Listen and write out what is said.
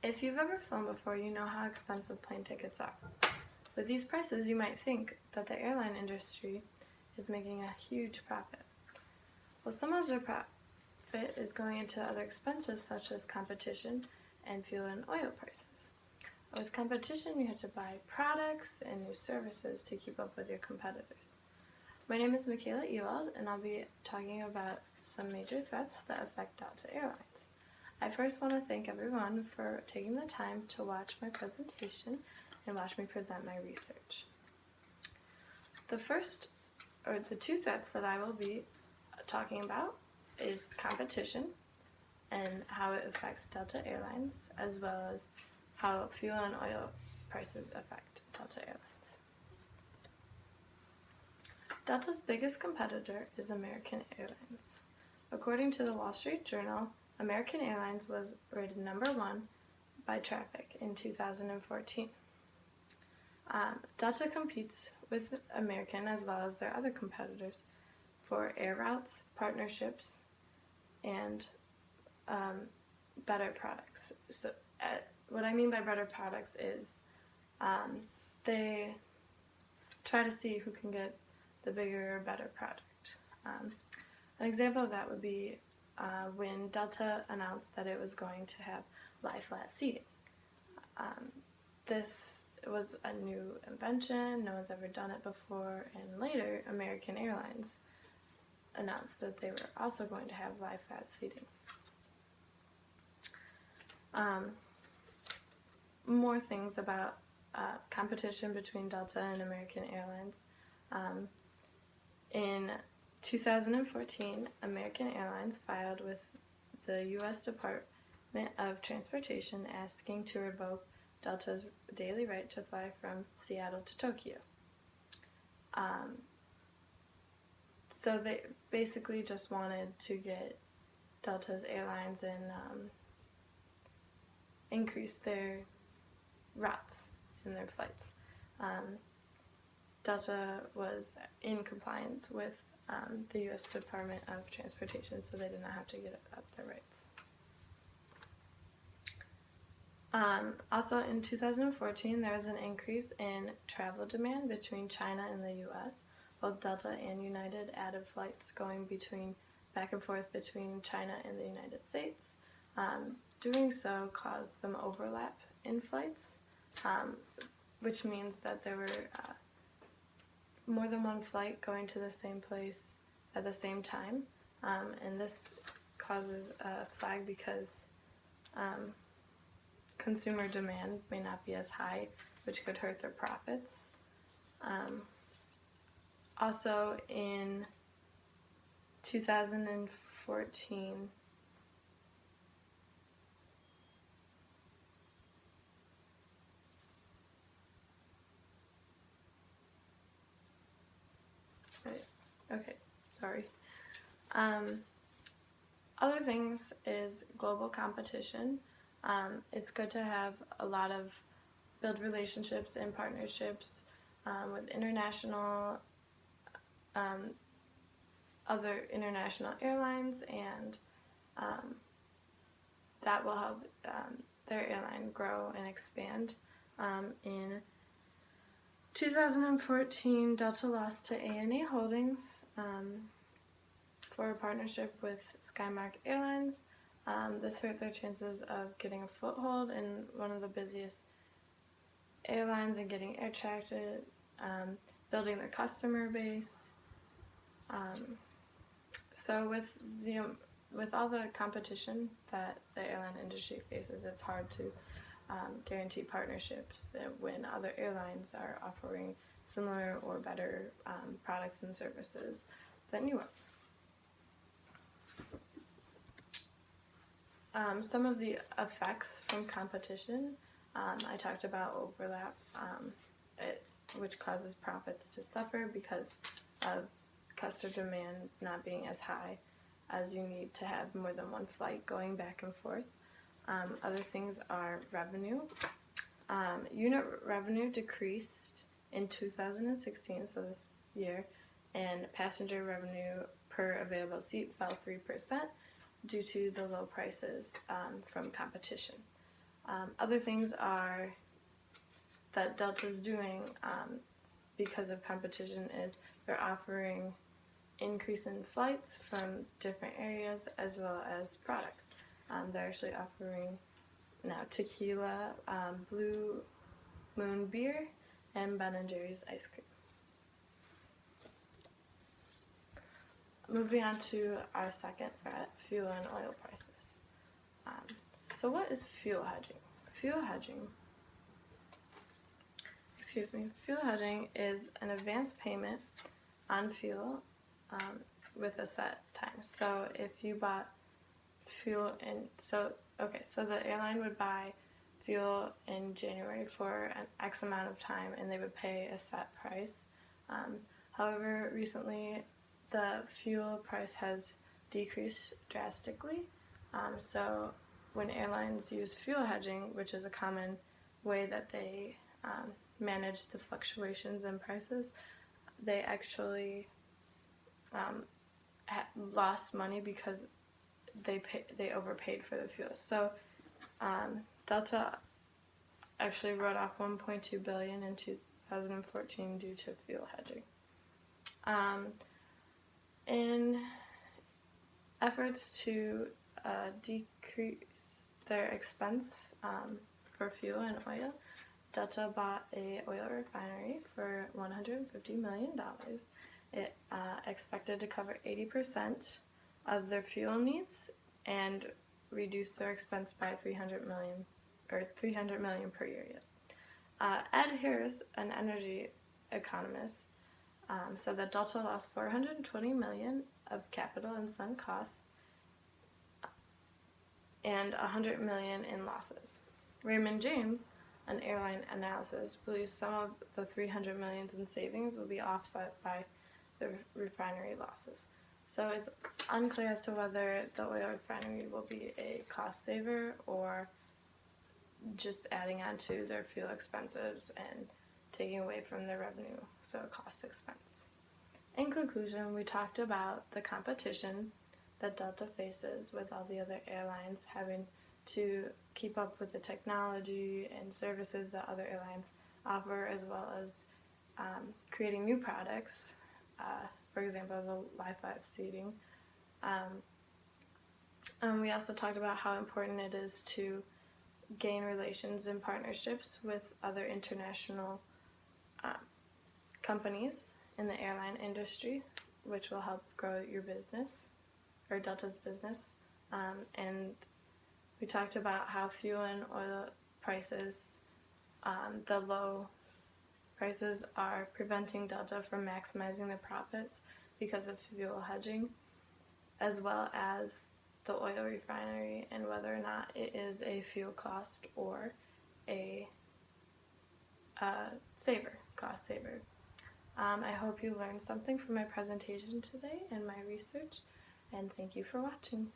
If you've ever flown before, you know how expensive plane tickets are. With these prices, you might think that the airline industry is making a huge profit. Well, some of their profit is going into other expenses such as competition and fuel and oil prices. With competition, you have to buy products and new services to keep up with your competitors. My name is Michaela Ewald, and I'll be talking about some major threats that affect Delta Airlines. I first want to thank everyone for taking the time to watch my presentation and watch me present my research. The two threats that I will be talking about is competition and how it affects Delta Airlines, as well as how fuel and oil prices affect Delta Airlines. Delta's biggest competitor is American Airlines. According to the Wall Street Journal, American Airlines was rated number 1 by traffic in 2014. Delta competes with American as well as their other competitors for air routes, partnerships, and better products. So what I mean by better products is they try to see who can get the bigger or better product. An example of that would be when Delta announced that it was going to have lie-flat seating. This was a new invention, no one's ever done it before, and later American Airlines announced that they were also going to have lie-flat seating. More things about competition between Delta and American Airlines. In 2014, American Airlines filed with the U.S. Department of Transportation asking to revoke Delta's daily right to fly from Seattle to Tokyo. So they basically just wanted to get Delta's airlines and increase their routes in their flights. Delta was in compliance with the U.S. Department of Transportation, so they did not have to get up their rights. Also in 2014, there was an increase in travel demand between China and the U.S. Both Delta and United added flights going back and forth between China and the United States. Doing so caused some overlap in flights, which means that there were more than one flight going to the same place at the same time, and this causes a flag because consumer demand may not be as high, which could hurt their profits. Also in 2014, Other things is global competition. It's good to build relationships and partnerships with other international airlines, and that will help their airline grow and expand. In 2014, Delta lost to ANA Holdings for a partnership with Skymark Airlines. This hurt their chances of getting a foothold in one of the busiest airlines and getting air traffic, building their customer base. So with all the competition that the airline industry faces, it's hard to guarantee partnerships when other airlines are offering similar or better products and services than you are. Some of the effects from competition, I talked about overlap, which causes profits to suffer because of customer demand not being as high as you need to have more than one flight going back and forth. Other things are revenue. Unit revenue decreased in 2016, so this year, and passenger revenue per available seat fell 3% due to the low prices from competition. Other things are that Delta's doing because of competition is they're offering increase in flights from different areas as well as products. They're actually offering now tequila, Blue Moon beer, and Ben & Jerry's ice cream. Moving on to our second threat, fuel and oil prices. So what is fuel hedging? Fuel hedging is an advance payment on fuel with a set time. So if you bought fuel so the airline would buy fuel in January for an X amount of time and they would pay a set price. However, recently the fuel price has decreased drastically. So when airlines use fuel hedging, which is a common way that they manage the fluctuations in prices, they actually lost money because they overpaid for the fuel. So Delta actually wrote off $1.2 billion in 2014 due to fuel hedging. In efforts to decrease their expense for fuel and oil, Delta bought an oil refinery for $150 million. It expected to cover 80% of their fuel needs and reduce their expense by $300 million per year. Yes. Ed Harris, an energy economist, said that Delta lost $420 million of capital and sunk costs and $100 million in losses. Raymond James, an airline analyst, believes some of the $300 million in savings will be offset by the refinery losses. So it's unclear as to whether the oil refinery will be a cost saver or just adding on to their fuel expenses and taking away from their revenue, so cost expense. In conclusion, we talked about the competition that Delta faces with all the other airlines having to keep up with the technology and services that other airlines offer, as well as creating new products, for example, the Wi-Fi seating. We also talked about how important it is to gain relations and partnerships with other international companies in the airline industry, which will help grow your business, or Delta's business. And we talked about how fuel and oil prices, the low prices, are preventing Delta from maximizing their profits because of fuel hedging, as well as the oil refinery and whether or not it is a fuel cost or a cost saver. I hope you learned something from my presentation today and my research, and thank you for watching.